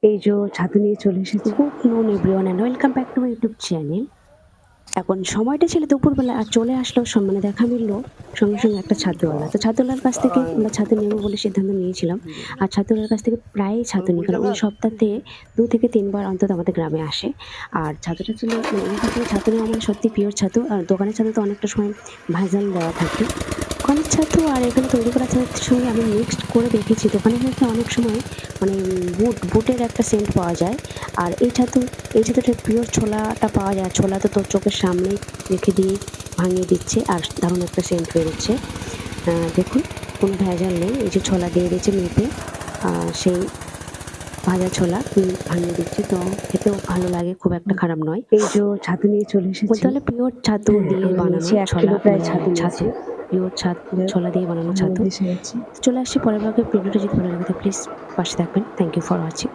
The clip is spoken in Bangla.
এই যে ছাতু নিয়ে চলে এসেছি। Good noon everyone and welcome back to my YouTube channel. এখন সময়টা ছিল দুপুরবেলা আর চলে আসলো মানে দেখা মিলল সঙ্গে, সঙ্গে একটা ছাতুওয়ালা। তো ছাতুওয়ালার কাছ থেকে আমরা ছাতু নেবো বলে সিদ্ধান্ত নিয়েছিলাম। আর ছাতুওয়ালার কাছ থেকে প্রায়ই ছাতু নিই। কারণ উনি সপ্তাহে ২ থেকে ৩ বার অন্তত আমাদের গ্রামে আসে। আর ছাতুটা ছিল মানে ওনার কাছ থেকে ছাতু নেওয়া মানে সত্যি পিওর ছাতু। আর দোকানের ছাতু তো অনেকটা সময় ভেজাল দেওয়া থাকে। দোকানের ছাতু আর এখানে তৈরি করা ছাতুর সঙ্গে আমি মিক্সড করে দেখেছি। দোকানের ছাতুতে অনেক সময় মানে বুটের একটা সেন্ট পাওয়া যায়। আর এই ছাতুটা পিওর ছোলাটা পাওয়া যায়। ছোলা তো তোর চোখের সামনেই রেখে দিয়ে ভাঙিয়ে দিচ্ছে আর দারুণ একটা সেন্ট বেরোচ্ছে। দেখুন কোনো ভেজাল নেই। এই যে ছোলা দিয়ে দিয়েছে মেপে সেই ভাজা ছোলা ভাঙিয়ে দিচ্ছে। তো খেতেও ভালো লাগে, খুব একটা খারাপ নয়। এই যে ছাতু নিয়ে চলে এসেছি। বলতে হলে পিওর ছাতু দিয়ে বানানো ছোলা, প্রায় ছাতু পিওর ছোলা দিয়ে বানানো ছাতু। চলে আসছি পরের ভাগে। ভিডিওটা যদি ভালো লাগে তো প্লিজ পাশে থাকবেন। Thank you for watching.